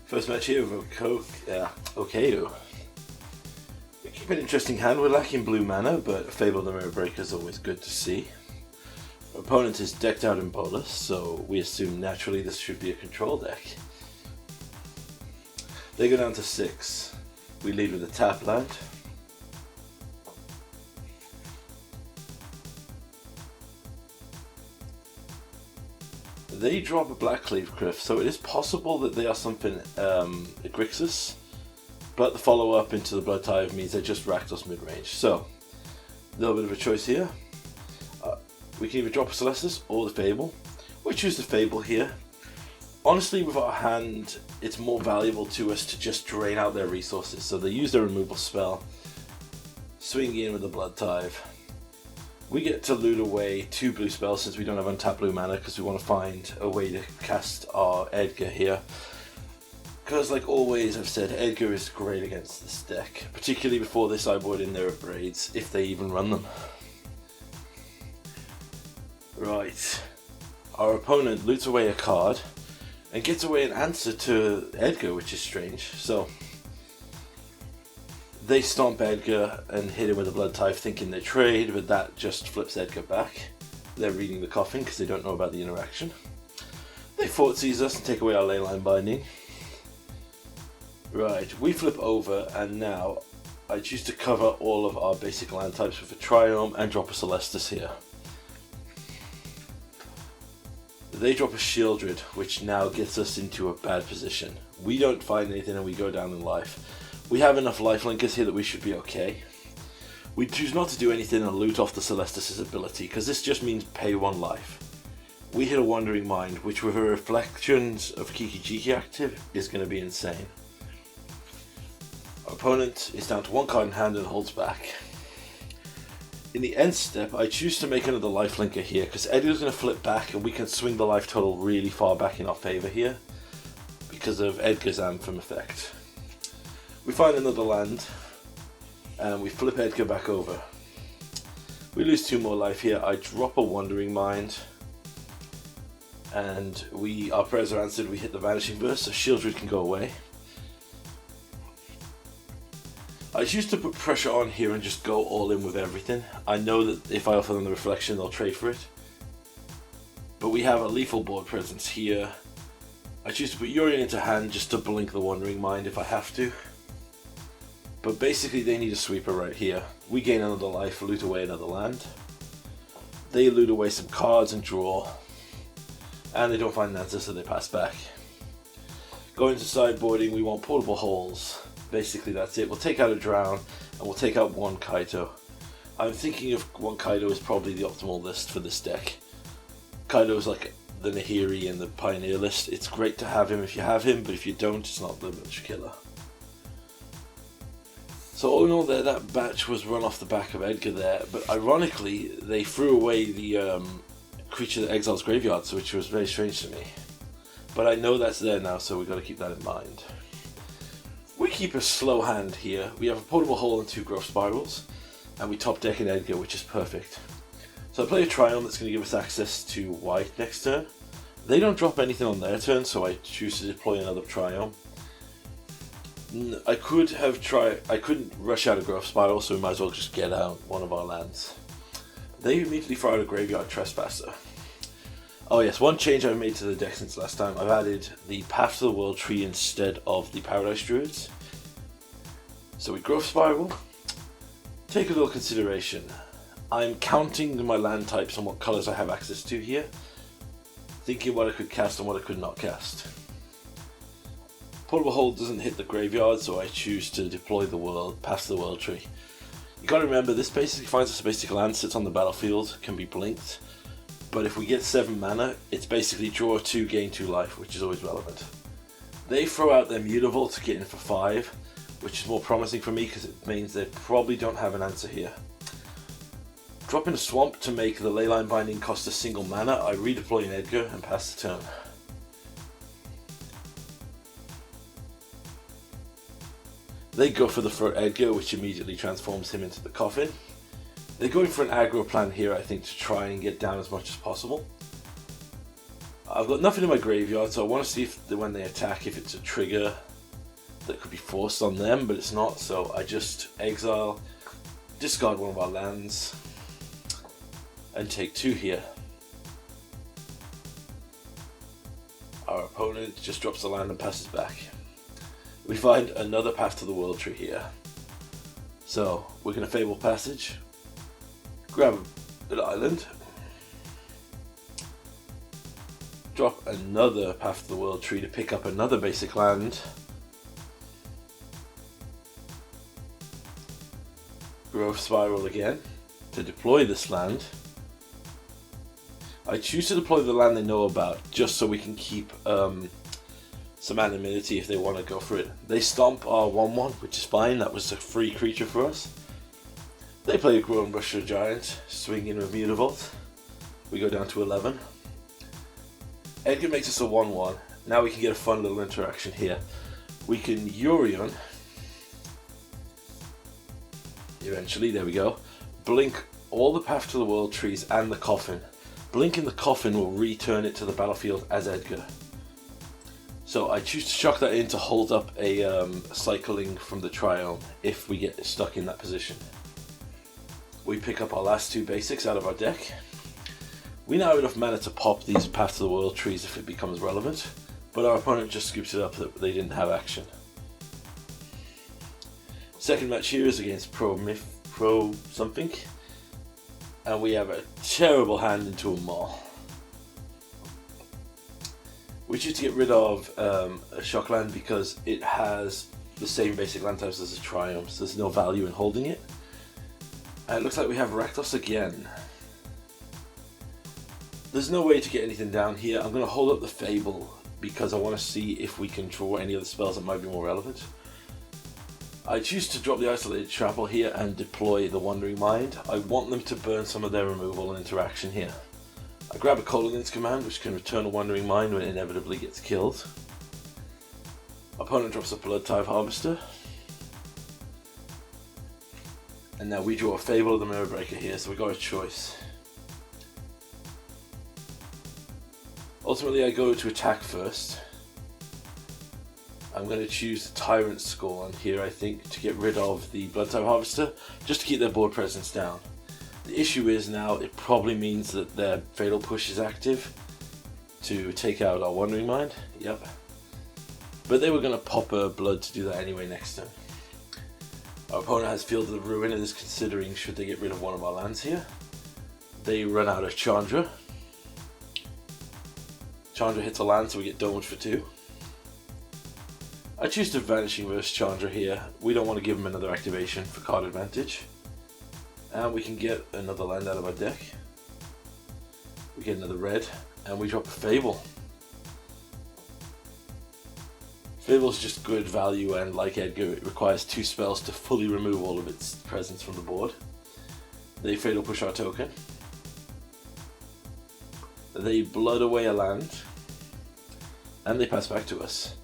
First match here with Okado. We keep an interesting hand. We're lacking blue mana, but Fable the Mirror Breaker is always good to see. Our opponent is decked out in Bolus, so we assume naturally this should be a control deck. They go down to 6. We lead with a tap land. They drop a Blackcleave Cliff, so it is possible that they are something Grixis, but the follow-up into the Blood Tithe means they just Rakdos mid-range. So, a little bit of a choice here. We can either drop a Celestis or the Fable. We choose the Fable here. Honestly, with our hand, it's more valuable to us to just drain out their resources. So they use their removal spell, swing in with the Blood Tithe. We get to loot away 2 blue spells since we don't have untapped blue mana because we want to find a way to cast our Edgar here. Because like always I've said, Edgar is great against this deck, particularly before they sideboard in their Braids, if they even run them. Right, our opponent loots away a card and gets away an answer to Edgar, which is strange. So they stomp Edgar and hit him with a Blood Tithe thinking they trade, but that just flips Edgar back. They're reading the coffin because they don't know about the interaction. They Thoughtseize us and take away our Leyline Binding. Right, we flip over and now I choose to cover all of our basic land types with a Triome and drop a Celestis here. They drop a Shieldred, which now gets us into a bad position. We don't find anything and we go down in life. We have enough lifelinkers here that we should be okay. We choose not to do anything and loot off the Celestis' ability, because this just means pay 1 life. We hit a Wandering Mind, which with her reflections of Kiki Jiki active is going to be insane. Our opponent is down to 1 card in hand and holds back. In the end step, I choose to make another lifelinker here, because Edgar's going to flip back and we can swing the life total really far back in our favour here, because of Edgar's Anthem effect. We find another land, and we flip Edgar back over. We lose 2 more life here. I drop a Wandering Mind, and our prayers are answered. We hit the Vanishing Burst, so Shieldred can go away. I choose to put pressure on here and just go all in with everything. I know that if I offer them the Reflection, they'll trade for it. But we have a lethal board presence here. I choose to put Yorion into hand just to blink the Wandering Mind if I have to. But basically they need a sweeper right here. We gain another life, loot away another land. They loot away some cards and draw. And they don't find an answer, so they pass back. Going to sideboarding, we want portable holes. Basically that's it. We'll take out a Drown and we'll take out 1 Kaito. I'm thinking of 1 Kaito is probably the optimal list for this deck. Kaito is like the Nahiri and the Pioneer list. It's great to have him if you have him, but if you don't, it's not the much killer. So all in all there, that batch was run off the back of Edgar there, but ironically they threw away the Creature that Exiles Graveyards, which was very strange to me. But I know that's there now, so we've got to keep that in mind. We keep a slow hand here. We have a Portable Hole and 2 Growth Spirals, and we top deck an Edgar, which is perfect. So I play a Triome that's going to give us access to white next turn. They don't drop anything on their turn, so I choose to deploy another Triome. I couldn't rush out a Growth Spiral, so we might as well just get out one of our lands. They immediately fire out a Graveyard Trespasser. Oh yes, one change I've made to the deck since last time. I've added the Path to the World tree instead of the Paradise Druids. So we Growth Spiral. Take a little consideration. I'm counting my land types and what colours I have access to here. Thinking what I could cast and what I could not cast. Portable Hole doesn't hit the graveyard, so I choose to deploy the Path to the World tree. You gotta remember, this basically finds us a basic land, sits on the battlefield, can be blinked. But if we get 7 mana, it's basically draw 2, gain 2 life, which is always relevant. They throw out their Mutable to get in for 5, which is more promising for me because it means they probably don't have an answer here. Drop in a Swamp to make the Leyline Binding cost a single mana. I redeploy an Edgar and pass the turn. They go for the Edgar, which immediately transforms him into the coffin. They're going for an aggro plan here, I think, to try and get down as much as possible. I've got nothing in my graveyard, so I want to see if when they attack, if it's a trigger that could be forced on them, but it's not, so I just exile, discard one of our lands, and take 2 here. Our opponent just drops the land and passes back. We find another Path to the World tree here. So we're going to Fable Passage, grab an island, drop another Path to the World tree to pick up another basic land, Growth Spiral again to deploy this land. I choose to deploy the land they know about just so we can keep some anonymity if they want to go for it. They stomp our 1/1, which is fine, that was a free creature for us. They play a Grown Brusher Giant, swing in with Mutavault. We go down to 11. Edgar makes us a 1/1. Now we can get a fun little interaction here. We can Yorion. Eventually, there we go. Blink all the Path to the World trees and the Coffin. Blink in the Coffin will return it to the battlefield as Edgar. So I choose to shock that in to hold up a cycling from the Triome if we get stuck in that position. We pick up our last 2 basics out of our deck. We now have enough mana to pop these Path to the World trees if it becomes relevant, but our opponent just scoops it up that they didn't have action. Second match here is against Pro something, and we have a terrible hand into a Maul. We choose to get rid of a shock land because it has the same basic land types as a Triumph, so there's no value in holding it. And it looks like we have Rakdos again. There's no way to get anything down here. I'm going to hold up the Fable because I want to see if we can draw any other spells that might be more relevant. I choose to drop the Isolated Trample here and deploy the Wandering Mind. I want them to burn some of their removal and interaction here. I grab a Kolaghan's Command, which can return a Wandering Mind when it inevitably gets killed. Opponent drops a Blood Tithe Harvester. And now we draw a Fable of the Mirror Breaker here, so we got a choice. Ultimately I go to attack first. I'm going to choose the Tyrant Scorn here, I think, to get rid of the Blood Tithe Harvester, just to keep their board presence down. The issue is now it probably means that their Fatal Push is active to take out our Wandering Mind. Yep. But they were going to pop a Blood to do that anyway next turn. Our opponent has Field of the Ruin and is considering should they get rid of one of our lands here. They run out of Chandra. Chandra hits a land, so we get domed for 2. I choose to Vanishing Verse Chandra here. We don't want to give him another activation for card advantage. And we can get another land out of our deck. We get another red, and we drop a Fable. Fable's just good value, and like Edgar, it requires 2 spells to fully remove all of its presence from the board. They Fatal Push our token. They blood away a land, and they pass back to us.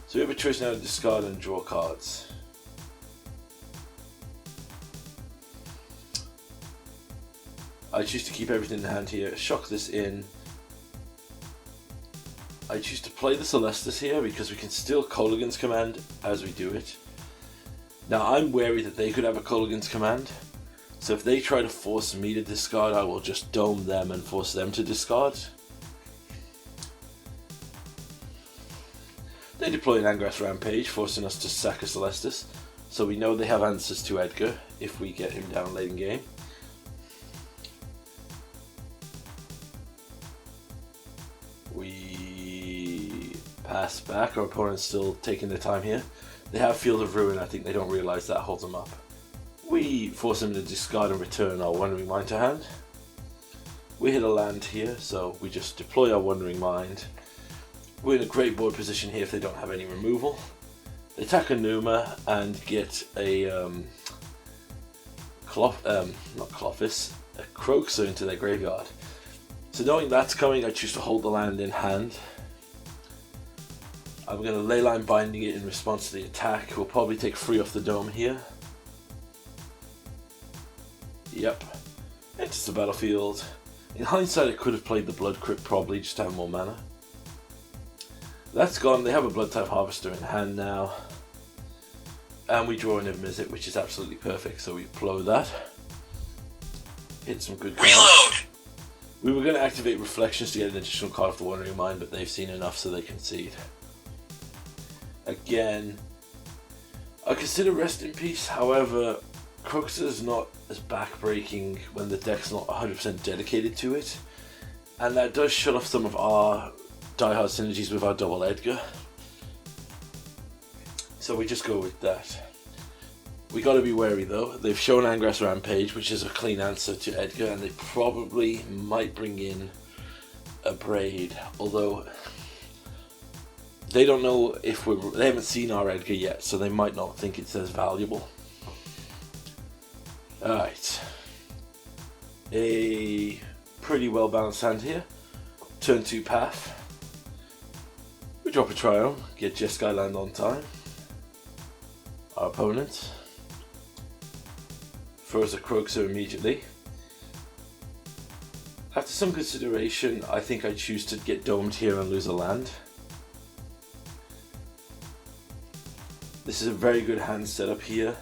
So we have a choice now to discard and draw cards. I choose to keep everything in hand here, shock this in. I choose to play the Celestus here because we can still Kolaghan's Command as we do it. Now I'm wary that they could have a Kolaghan's Command, so if they try to force me to discard, I will just dome them and force them to discard. They deploy an Angrath Rampage, forcing us to sack a Celestus, so we know they have answers to Edgar if we get him down late in game. We pass back, our opponent's still taking their time here. They have Field of Ruin, I think they don't realise that holds them up. We force them to discard and return our Wandering Mind to hand. We hit a land here, so we just deploy our Wandering Mind. We're in a great board position here if they don't have any removal. They attack a Numa and get a a Croxer into their graveyard. So knowing that's coming, I choose to hold the land in hand. I'm going to Leyline Binding it in response to the attack. We'll probably take 3 off the dome here. Yep. Enters the battlefield. In hindsight, I could have played the Blood Crypt probably just to have more mana. That's gone. They have a Blood type Harvester in hand now. And we draw an Mizzet, which is absolutely perfect, so we blow that. Hit some good cards. Reload! We were going to activate Reflections to get an additional card off the Wandering Mind, but they've seen enough, so they concede. Again, I consider Rest in Peace, however, Croxus is not as backbreaking when the deck's not 100% dedicated to it. And that does shut off some of our diehard synergies with our double Edgar. So we just go with that. We got to be wary though. They've shown Angrass Rampage, which is a clean answer to Edgar, and they probably might bring in a Braid, although they don't know if they haven't seen our Edgar yet, so they might not think it's as valuable. Alright. A pretty well balanced hand here. Turn 2 path. We drop a Triome, get Jeskai land on time. Our opponent throws a Croxer immediately. After some consideration, I think I choose to get domed here and lose a land. This is a very good hand setup here.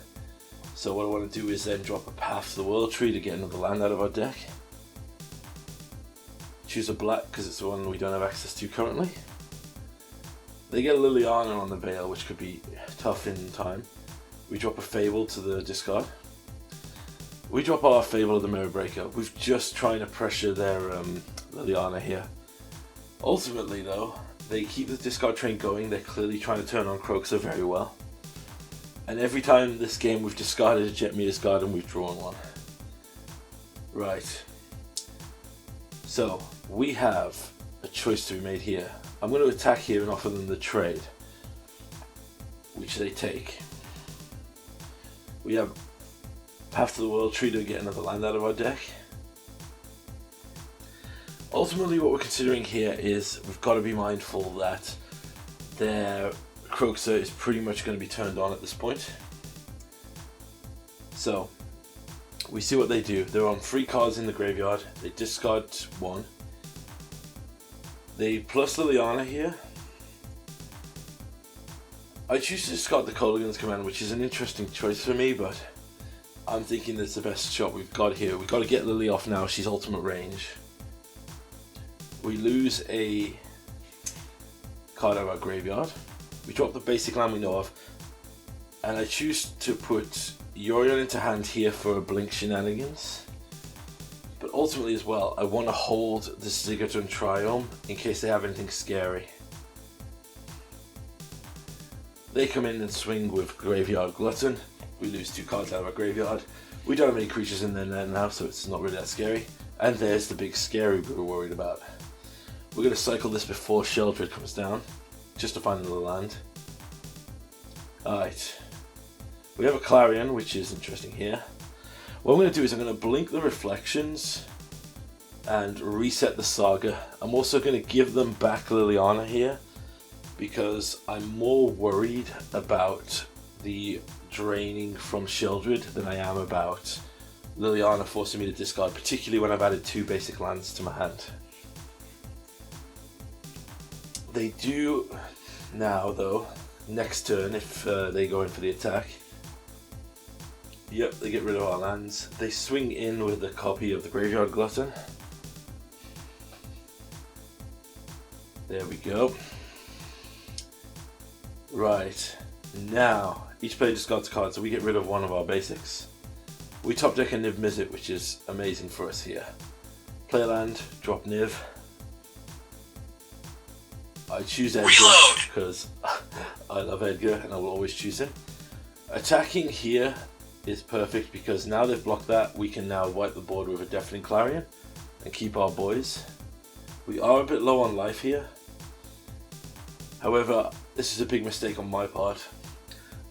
So what I want to do is then drop a Path to the World Tree to get another land out of our deck. Choose a black because it's the one we don't have access to currently. They get a Liliana on the Veil, which could be tough in time. We drop a Fable to the discard. We drop our Fable of the Mirror Breaker. We're just trying to pressure their Liliana here. Ultimately though, they keep the discard train going. They're clearly trying to turn on Croxer very well. And every time this game we've discarded a Jet Meter's Guard and we've drawn one. Right. So, we have a choice to be made here. I'm going to attack here and offer them the trade, which they take. We have Path to the World Tree to get another land out of our deck. Ultimately what we're considering here is we've got to be mindful that their Croxer is pretty much going to be turned on at this point. So we see what they do. They're on 3 cards in the graveyard. They discard 1. They plus Liliana here. I choose to discard the Kolaghan's Command, which is an interesting choice for me, but I'm thinking that's the best shot we've got here. We've got to get Lily off now. She's ultimate range. We lose a card out of our graveyard. We drop the basic land we know of, and I choose to put Yorion into hand here for a Blink Shenanigans. But ultimately as well, I want to hold the Ziggurton Triome in case they have anything scary. They come in and swing with Graveyard Glutton. We lose 2 cards out of our graveyard. We don't have any creatures in there now, so it's not really that scary. And there's the big scary we were worried about. We're going to cycle this before Sheldred comes down, just to find another land. Alright. We have a Clarion, which is interesting here. What I'm going to do is I'm going to blink the Reflections and reset the Saga. I'm also going to give them back Liliana here, because I'm more worried about the draining from Sheldred than I am about Liliana forcing me to discard, particularly when I've added 2 basic lands to my hand. They do now though, next turn if they go in for the attack. Yep, they get rid of our lands. They swing in with a copy of the Graveyard Glutton. There we go. Right, now each player discards a card, so we get rid of one of our basics. We top deck a Niv Mizzet, which is amazing for us here. Play a land, drop Niv. I choose Edgar because I love Edgar and I will always choose him. Attacking here is perfect because now they've blocked that, we can now wipe the board with a Deafening Clarion and keep our boys. We are a bit low on life here. However, this is a big mistake on my part.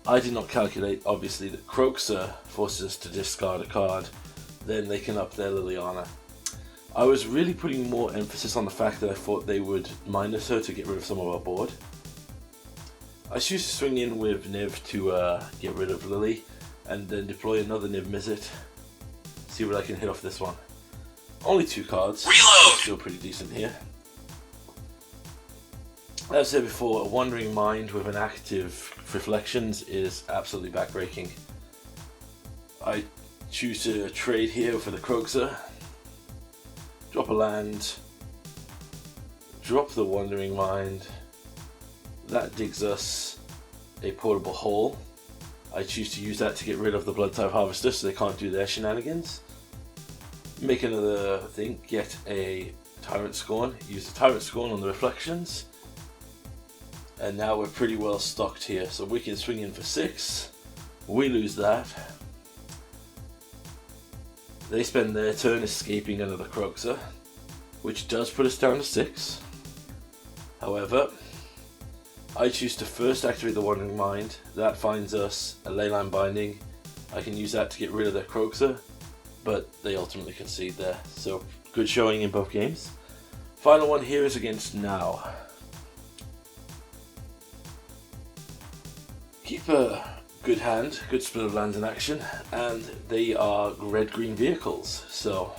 I did not calculate, obviously, that Croxer forces us to discard a card, then they can up their Liliana. I was really putting more emphasis on the fact that I thought they would minus her to get rid of some of our board. I choose to swing in with Niv to get rid of Lily, and then deploy another Niv Mizzet. See what I can hit off this one. Only 2 cards. Reload! Still pretty decent here. As I said before, a wandering mind with an active reflections is absolutely backbreaking. I choose to trade here for the Croxer, drop a land, drop the wandering mind. That digs us a portable hole. I choose to use that to get rid of the Blood Type Harvester so they can't do their shenanigans. Make another thing, get a Tyrant Scorn, use the Tyrant Scorn on the reflections. And now we're pretty well stocked here, so we can swing in for 6. We lose that. They spend their turn escaping another Croxer, which does put us down to 6. However, I choose to first activate the Wandering Mind. That finds us a Leyline Binding. I can use that to get rid of their Croxer, but they ultimately concede there. So good showing in both games. Final one here is against Now. Keep a good hand, good split of lands in action, and they are red-green vehicles, so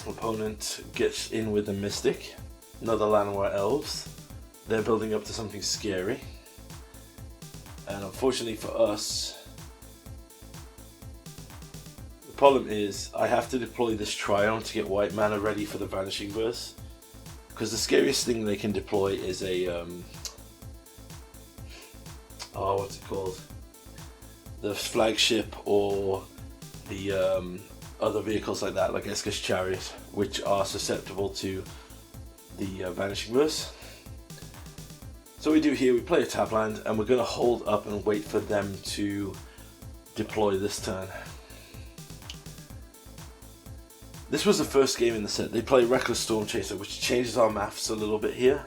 opponent gets in with a Mystic, another Llanowar Elves. They're building up to something scary, and unfortunately for us, the problem is I have to deploy this Trion to get white mana ready for the Vanishing Verse. Because the scariest thing they can deploy is a, what's it called? The flagship or the other vehicles like that, like Eska's Chariot, which are susceptible to the Vanishing Verse. So what we do here, we play a tap land, and we're going to hold up and wait for them to deploy this turn. This was the first game in the set. They play Reckless Storm Chaser, which changes our maths a little bit here.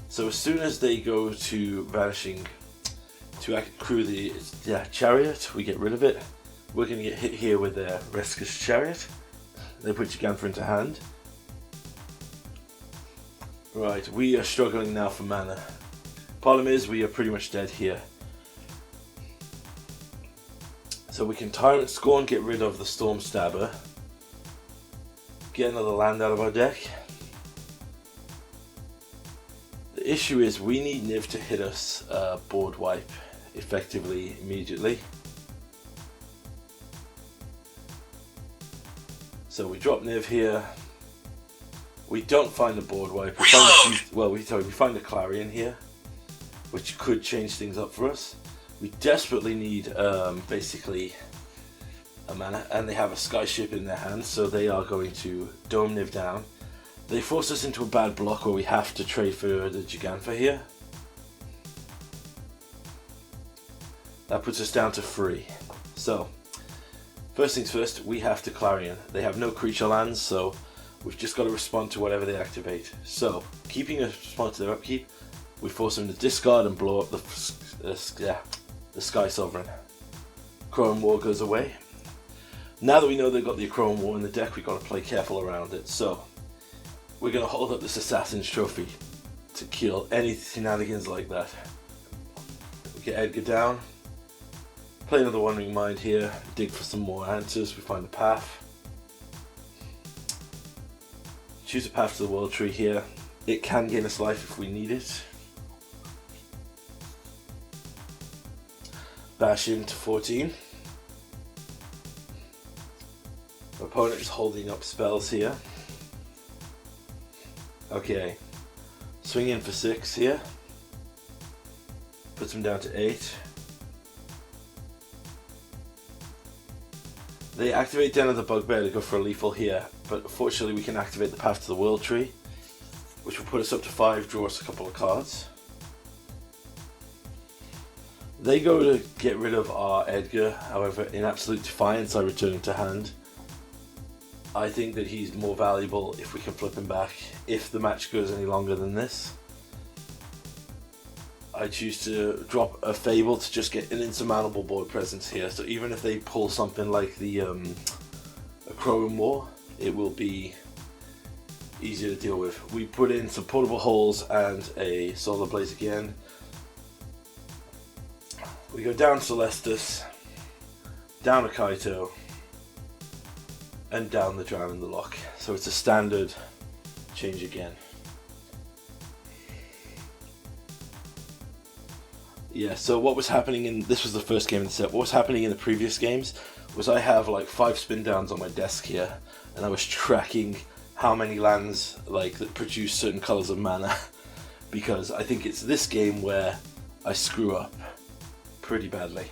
So as soon as they go to Vanishing to accrue the Chariot, we get rid of it. We're going to get hit here with their Rescuer's Chariot. They put Jegantha into hand. Right, we are struggling now for mana. Problem is, we are pretty much dead here. So we can Tyrant Scorn, get rid of the Storm Stabber. Get another land out of our deck. The issue is we need Niv to hit us board wipe effectively immediately. So we drop Niv here. We don't find a board wipe. We find a Clarion here, which could change things up for us. We desperately need basically a mana, and they have a Skyship in their hands, so they are going to Dome Niv down. They force us into a bad block where we have to trade for the Jegantha here. That puts us down to 3. So, first things first, we have to Clarion. They have no creature lands, so we've just got to respond to whatever they activate. So, keeping a response to their upkeep, we force them to discard and blow up the Sky Sovereign. Chrome War goes away. Now that we know they've got the Chrome War in the deck, we've got to play careful around it. So, we're going to hold up this Assassin's Trophy to kill any shenanigans like that. We get Edgar down, play another Wandering Mind here, dig for some more answers, we find a path. Choose a path to the World Tree here. It can gain us life if we need it. Bash into 14. Opponent is holding up spells here. Okay, swing in for 6 here. Puts him down to 8. They activate Den of the Bugbear to go for a lethal here, but unfortunately we can activate the Path to the World Tree, which will put us up to 5, draw us a couple of cards. They go to get rid of our Edgar, however in absolute defiance I return him to hand. I think that he's more valuable if we can flip him back, if the match goes any longer than this. I choose to drop a Fable to just get an insurmountable board presence here, so even if they pull something like the a Chrome War, it will be easier to deal with. We put in some portable holes and a Solar Blaze again. We go down Celestus, down a Kaito, and down the Drown in the Loch. So it's a standard change again. Yeah, so what was happening this was the first game in the set. What was happening in the previous games was I have like 5 spin downs on my desk here, and I was tracking how many lands like that produce certain colors of mana, because I think it's this game where I screw up pretty badly.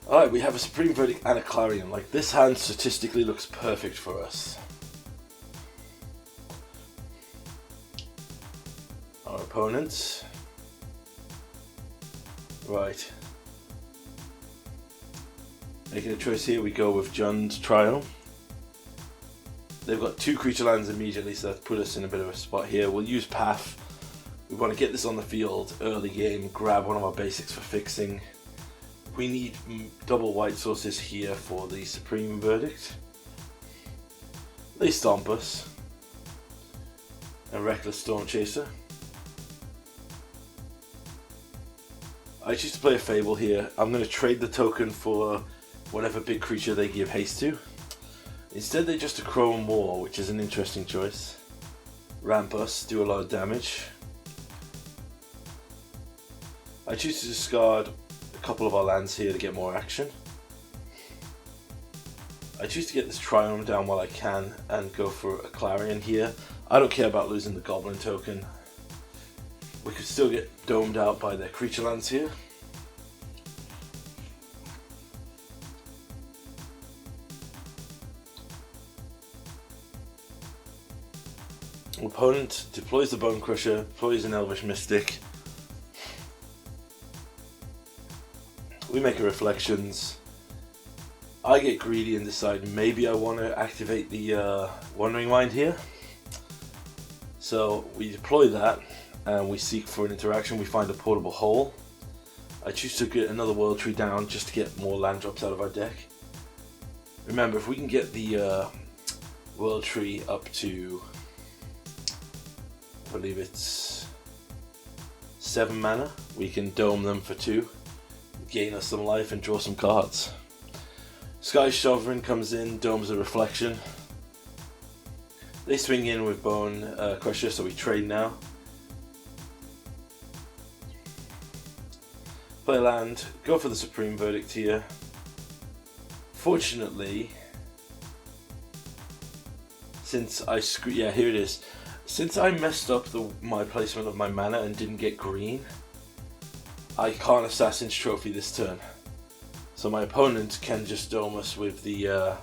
Alright, we have a Supreme Verdict and a Clarion. Like, this hand statistically looks perfect for us. Our opponents. Right. Making a choice here, we go with Jund's Trial. They've got 2 creature lands immediately, so that put us in a bit of a spot here. We'll use Path. We want to get this on the field early game, grab one of our basics for fixing. We need double white sources here for the Supreme Verdict. They stomp us. A Reckless Storm Chaser. I choose to play a Fable here. I'm going to trade the token for whatever big creature they give haste to. Instead they just Chrome War, which is an interesting choice. Ramp us, do a lot of damage. I choose to discard a couple of our lands here to get more action. I choose to get this Triumph down while I can and go for a Clarion here. I don't care about losing the Goblin token. We could still get domed out by their creature lands here. Opponent deploys the Bone Crusher, deploys an Elvish Mystic. We make a Reflections. I get greedy and decide maybe I want to activate the Wandering Mind here. So we deploy that and we seek for an interaction. We find a Portable Hole. I choose to get another World Tree down just to get more land drops out of our deck. Remember, if we can get the World Tree up to, I believe it's 7 mana, we can dome them for 2. Gain us some life and draw some cards. Sky Sovereign comes in, domes a Reflection. They swing in with Bone Crusher, so we trade now. Play land, go for the Supreme Verdict here. Fortunately, since I here it is. Since I messed up my placement of my mana and didn't get green, I can't Assassin's Trophy this turn. So my opponent can just dome us with the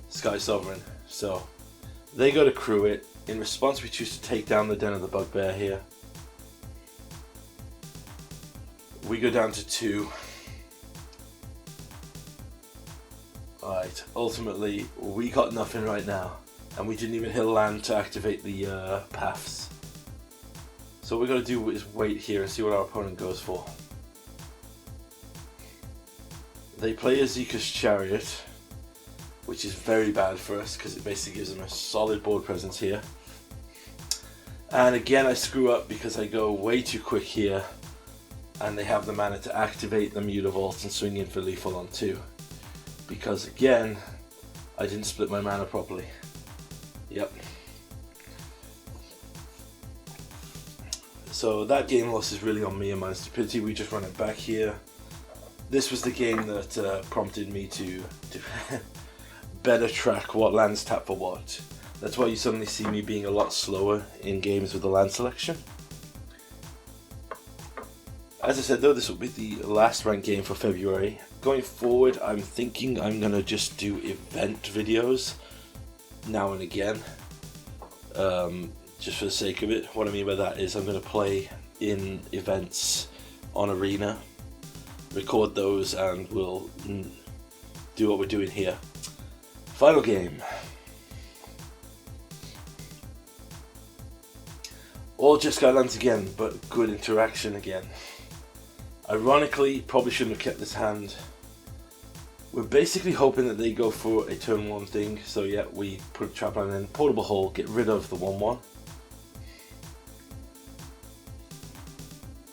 Sky Sovereign. So they go to crew it. In response, we choose to take down the Den of the Bugbear here. We go down to 2. Alright, ultimately, we got nothing right now. And we didn't even hit land to activate the paths. So what we're going to do is wait here and see what our opponent goes for. They play Azeka's Chariot, which is very bad for us because it basically gives them a solid board presence here. And again I screw up because I go way too quick here and they have the mana to activate the Mutavault and swing in for lethal on 2. Because again, I didn't split my mana properly. Yep. So that game loss is really on me and my stupidity. We just run it back here. This was the game that prompted me to better track what lands tap for what. That's why you suddenly see me being a lot slower in games with the land selection. As I said though, this will be the last ranked game for February. Going forward, I'm thinking I'm going to just do event videos now and again. Just for the sake of it. What I mean by that is I'm going to play in events on Arena, record those, and we'll do what we're doing here. Final game. All just Skylands again, but good interaction again. Ironically, probably shouldn't have kept this hand. We're basically hoping that they go for a turn 1 thing, so yeah, we put a trap land in, Portable Hole, get rid of the 1/1.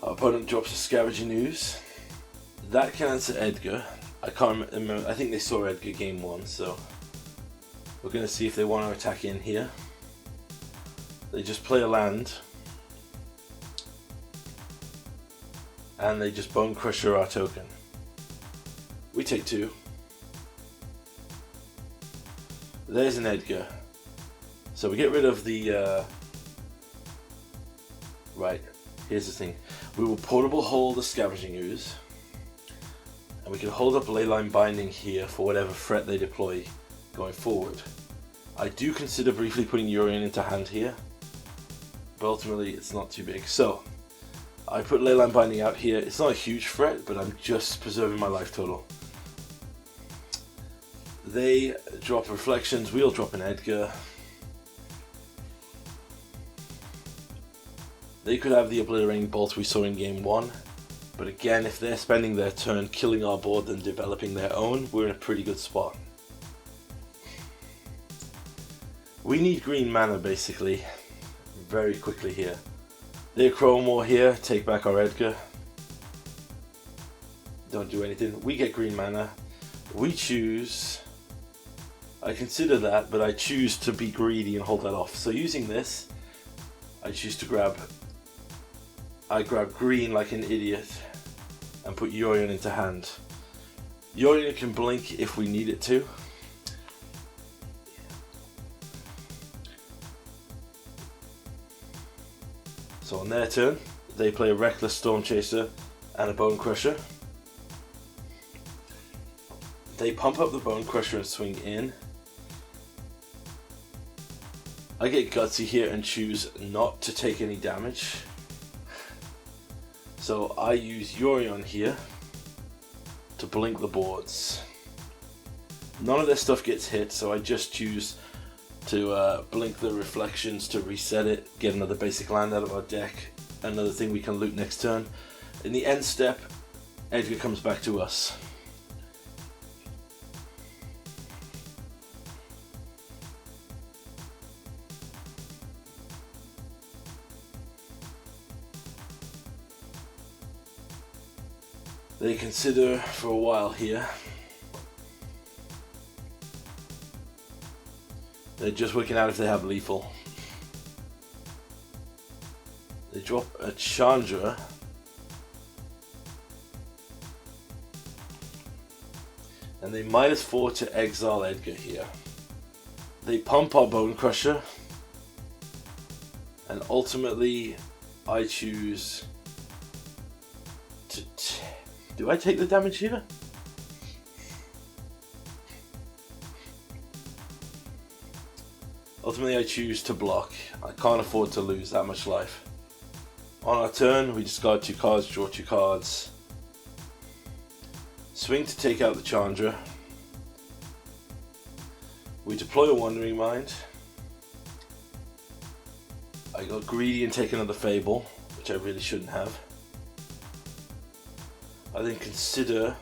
Our opponent drops a Scavenging Ooze. That can answer Edgar. I can't remember, I think they saw Edgar game 1, so We're going to see if they want to attack in here. They just play a land. And they just Bone Crusher our token. We take 2. There's an Edgar. So we get rid of the... Right, here's the thing. We will Portable Hold the Scavenging Ooze. And we can hold up Leyline Binding here for whatever threat they deploy going forward. I do consider briefly putting Urian into hand here, but ultimately it's not too big. So I put Leyline Binding out here. It's not a huge threat, but I'm just preserving my life total. They drop Reflections, we'll drop an Edgar. They could have the Obliterating Bolt we saw in game 1, but again, if they're spending their turn killing our board and developing their own, we're in a pretty good spot. We need green mana basically, very quickly here. They Chrome War here, take back our Edgar. Don't do anything. We get green mana. We choose... I consider that, but I choose to be greedy and hold that off. So using this, I choose to grab... I grab green like an idiot and put Urian into hand. Urian can blink if we need it to. So on their turn, they play a Reckless Storm Chaser and a Bone Crusher. They pump up the Bone Crusher and swing in. I get gutsy here and choose not to take any damage. So I use Urian here to blink the boards. None of their stuff gets hit, so I just choose to blink the Reflections to reset it, get another basic land out of our deck, another thing we can loot next turn. In the end step, Edgar comes back to us. They consider for a while here. They're just working out if they have lethal. They drop a Chandra. And they -4 to exile Edgar here. They pump our Bone Crusher. And ultimately, I choose to... Do I take the damage here? Ultimately, I choose to block. I can't afford to lose that much life. On our turn, we discard 2 cards, draw 2 cards. Swing to take out the Chandra. We deploy a Wandering Mind. I got greedy and take another Fable, which I really shouldn't have. I then consider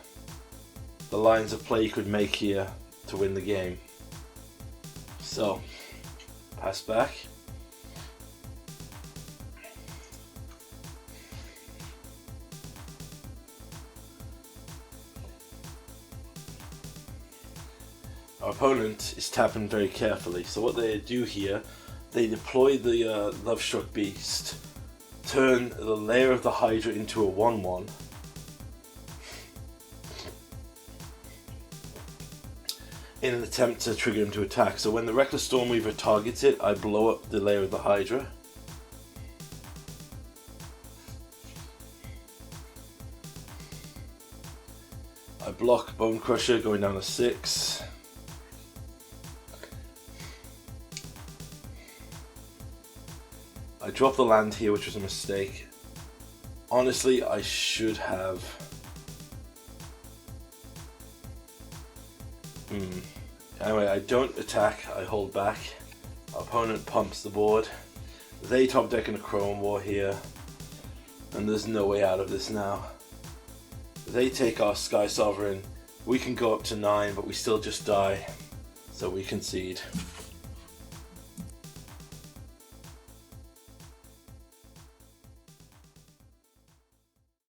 the lines of play you could make here to win the game. So, pass back. Our opponent is tapping very carefully, so what they do here, they deploy the Lovestruck Beast, turn the Lair of the Hydra into a 1/1, in an attempt to trigger him to attack. So when the Reckless Stormweaver targets it, I blow up the Lair of the Hydra. I block Bone Crusher going down to 6. I drop the land here, which was a mistake. Honestly, I should have... Anyway, I don't attack, I hold back. Our opponent pumps the board. They top deck in a Chrome War here. And there's no way out of this now. They take our Sky Sovereign. We can go up to 9, but we still just die. So we concede.